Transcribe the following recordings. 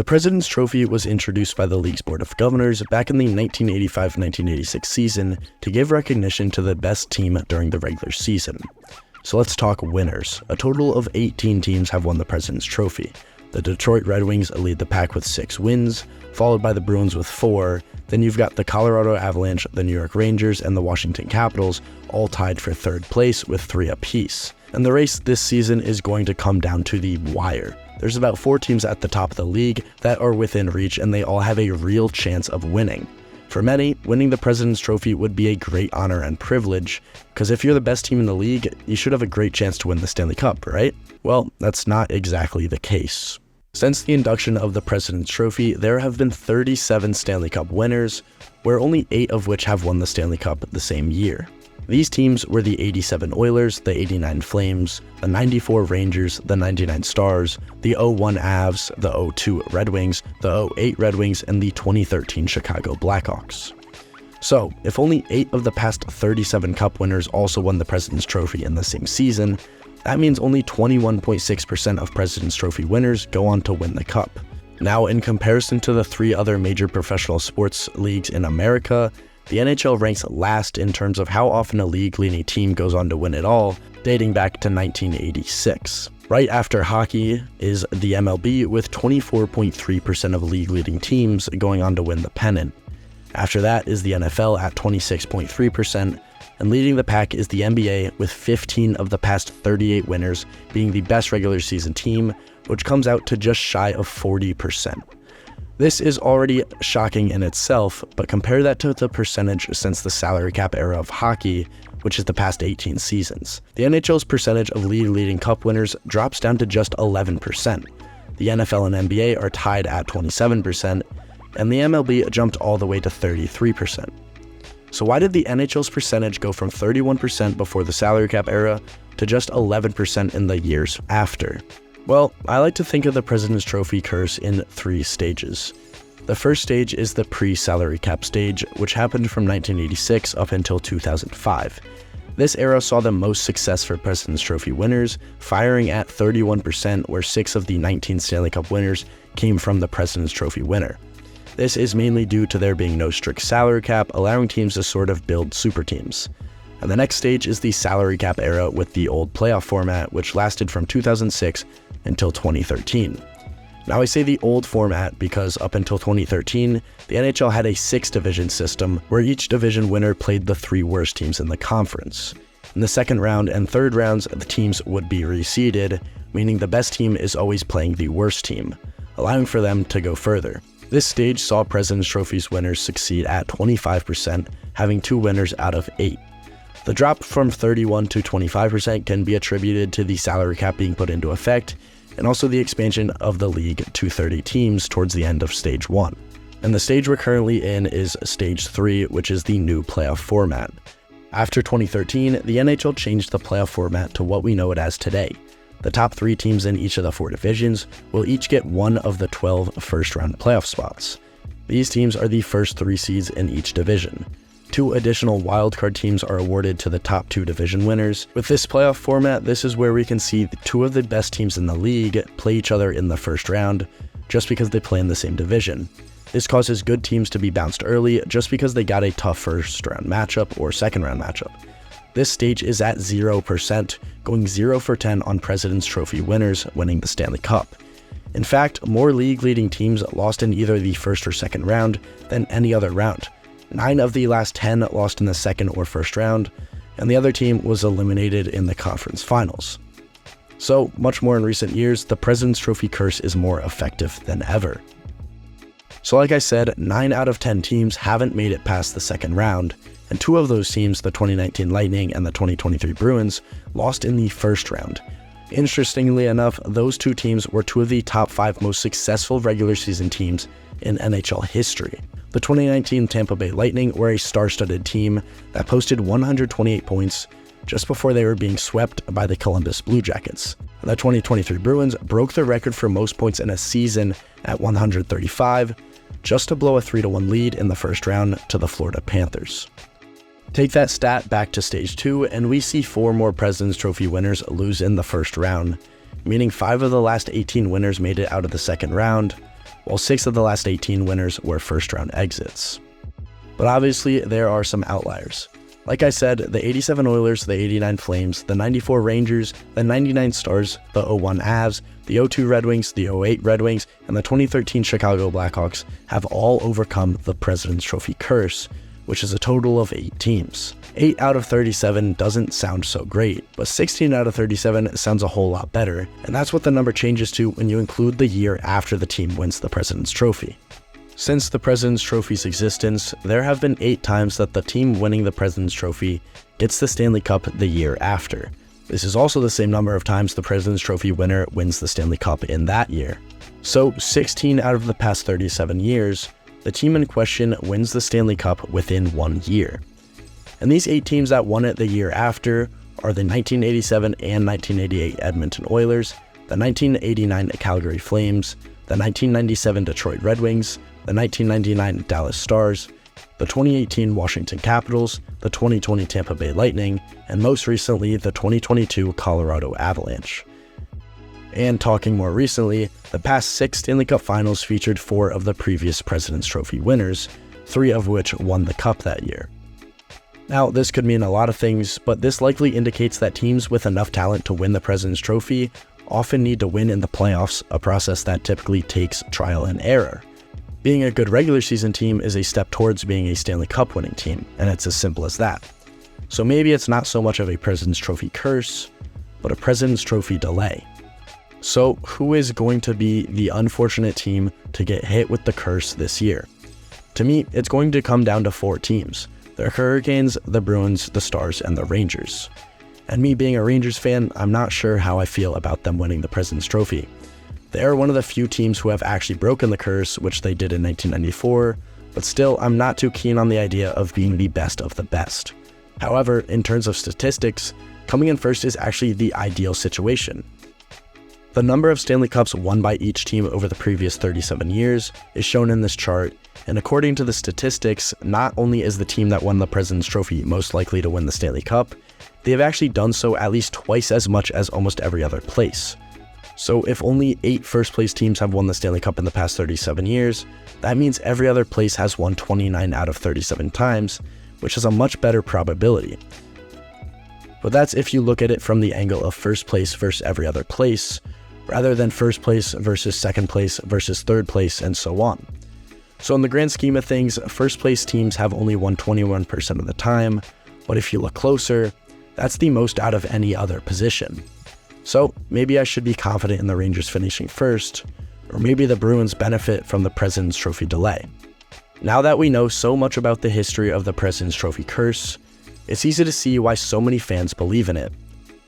The President's Trophy was introduced by the league's Board of Governors back in the 1985-1986 season to give recognition to the best team during the regular season. So let's talk winners. A total of 18 teams have won the President's Trophy. The Detroit Red Wings lead the pack with 6 wins, followed by the Bruins with 4. Then you've got the Colorado Avalanche, the New York Rangers, and the Washington Capitals, all tied for 3rd place with 3 apiece. And the race this season is going to come down to the wire. There's about 4 teams at the top of the league that are within reach, and they all have a real chance of winning. For many, winning the President's Trophy would be a great honor and privilege, because if you're the best team in the league, you should have a great chance to win the Stanley Cup, right? Well, that's not exactly the case. Since the induction of the President's Trophy, there have been 37 Stanley Cup winners, where only 8 of which have won the Stanley Cup the same year. These teams were the 87 Oilers, the 89 Flames, the 94 Rangers, the 99 Stars, the 01 Avs, the 02 Red Wings, the 08 Red Wings, and the 2013 Chicago Blackhawks. So, if only 8 of the past 37 Cup winners also won the President's Trophy in the same season, that means only 21.6% of President's Trophy winners go on to win the Cup. Now, in comparison to the 3 other major professional sports leagues in America, the NHL ranks last in terms of how often a league-leading team goes on to win it all, dating back to 1986. Right after hockey is the MLB with 24.3% of league-leading teams going on to win the pennant. After that is the NFL at 26.3%, and leading the pack is the NBA with 15 of the past 38 winners being the best regular season team, which comes out to just shy of 40%. This is already shocking in itself, but compare that to the percentage since the salary cap era of hockey, which is the past 18 seasons. The NHL's percentage of league-leading cup winners drops down to just 11%. The NFL and NBA are tied at 27%, and the MLB jumped all the way to 33%. So why did the NHL's percentage go from 31% before the salary cap era to just 11% in the years after? Well, I like to think of the President's Trophy curse in 3 stages. The first stage is the pre-salary cap stage, which happened from 1986 up until 2005. This era saw the most success for President's Trophy winners, firing at 31%, where 6 of the 19 Stanley Cup winners came from the President's Trophy winner. This is mainly due to there being no strict salary cap, allowing teams to sort of build super teams. And the next stage is the salary cap era with the old playoff format, which lasted from 2006 until 2013. Now I say the old format because up until 2013, the NHL had a 6-division system where each division winner played the 3 worst teams in the conference. In the second round and third rounds, the teams would be reseeded, meaning the best team is always playing the worst team, allowing for them to go further. This stage saw President's Trophy's winners succeed at 25%, having 2 winners out of 8. The drop from 31 to 25% can be attributed to the salary cap being put into effect, and also the expansion of the league to 30 teams towards the end of Stage 1. And the stage we're currently in is Stage 3, which is the new playoff format. After 2013, the NHL changed the playoff format to what we know it as today. The top 3 teams in each of the 4 divisions will each get 1 of the 12 first-round playoff spots. These teams are the first 3 seeds in each division. 2 additional wildcard teams are awarded to the top 2 division winners. With this playoff format, this is where we can see 2 of the best teams in the league play each other in the first round, just because they play in the same division. This causes good teams to be bounced early just because they got a tough first-round matchup or second-round matchup. This stage is at 0%, going 0 for 10 on President's Trophy winners winning the Stanley Cup. In fact, more league-leading teams lost in either the first or second round than any other round. 9 of the last 10 lost in the second or first round, and the other team was eliminated in the conference finals. So, much more in recent years, the President's Trophy curse is more effective than ever. So like I said, 9 out of 10 teams haven't made it past the second round, and 2 of those teams, the 2019 Lightning and the 2023 Bruins, lost in the first round. Interestingly enough, those 2 teams were 2 of the top 5 most successful regular season teams in NHL history. The 2019 Tampa Bay Lightning were a star-studded team that posted 128 points just before they were being swept by the Columbus Blue Jackets. The 2023 Bruins broke the record for most points in a season at 135, just to blow a 3-1 lead in the first round to the Florida Panthers. Take that stat back to Stage 2, and we see 4 more President's Trophy winners lose in the first round, meaning 5 of the last 18 winners made it out of the second round, while 6 of the last 18 winners were first-round exits. But obviously, there are some outliers. Like I said, the 87 Oilers, the 89 Flames, the 94 Rangers, the 99 Stars, the 01 Avs, the 02 Red Wings, the 08 Red Wings, and the 2013 Chicago Blackhawks have all overcome the President's Trophy curse, which is a total of 8 teams. 8 out of 37 doesn't sound so great, but 16 out of 37 sounds a whole lot better, and that's what the number changes to when you include the year after the team wins the President's Trophy. Since the President's Trophy's existence, there have been 8 times that the team winning the President's Trophy gets the Stanley Cup the year after. This is also the same number of times the President's Trophy winner wins the Stanley Cup in that year. So 16 out of the past 37 years, the team in question wins the Stanley Cup within 1 year. And these 8 teams that won it the year after are the 1987 and 1988 Edmonton Oilers, the 1989 Calgary Flames, the 1997 Detroit Red Wings, the 1999 Dallas Stars, the 2018 Washington Capitals, the 2020 Tampa Bay Lightning, and most recently the 2022 Colorado Avalanche. And talking more recently, the past 6 Stanley Cup finals featured 4 of the previous President's Trophy winners, 3 of which won the Cup that year. Now, this could mean a lot of things, but this likely indicates that teams with enough talent to win the President's Trophy often need to win in the playoffs, a process that typically takes trial and error. Being a good regular season team is a step towards being a Stanley Cup winning team, and it's as simple as that. So maybe it's not so much of a President's Trophy curse, but a President's Trophy delay. So who is going to be the unfortunate team to get hit with the curse this year? To me, it's going to come down to 4 teams: the Hurricanes, the Bruins, the Stars, and the Rangers. And me being a Rangers fan, I'm not sure how I feel about them winning the President's Trophy. They are one of the few teams who have actually broken the curse, which they did in 1994, but still, I'm not too keen on the idea of being the best of the best. However, in terms of statistics, coming in first is actually the ideal situation. The number of Stanley Cups won by each team over the previous 37 years is shown in this chart, and according to the statistics, not only is the team that won the President's Trophy most likely to win the Stanley Cup, they have actually done so at least twice as much as almost every other place. So if only 8 first-place teams have won the Stanley Cup in the past 37 years, that means every other place has won 29 out of 37 times, which is a much better probability. But that's if you look at it from the angle of first place versus every other place, rather than first place versus second place versus third place, and so on. So in the grand scheme of things, first-place teams have only won 21% of the time, but if you look closer, that's the most out of any other position. So maybe I should be confident in the Rangers finishing first, or maybe the Bruins benefit from the President's Trophy delay. Now that we know so much about the history of the President's Trophy curse, it's easy to see why so many fans believe in it.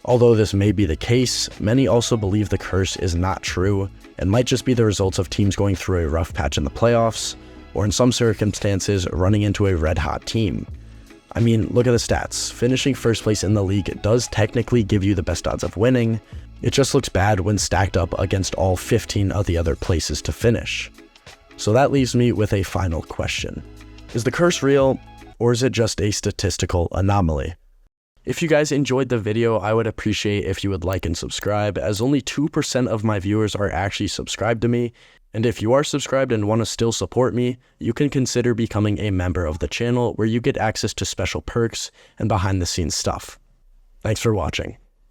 Although this may be the case, many also believe the curse is not true and might just be the result of teams going through a rough patch in the playoffs, or in some circumstances running into a red-hot team. I mean, look at the stats. Finishing first place in the league does technically give you the best odds of winning. It just looks bad when stacked up against all 15 of the other places to finish. So that leaves me with a final question. Is the curse real, or is it just a statistical anomaly? If you guys enjoyed the video, I would appreciate if you would like and subscribe, as only 2% of my viewers are actually subscribed to me. And if you are subscribed and want to still support me, you can consider becoming a member of the channel, where you get access to special perks and behind the scenes stuff. Thanks for watching.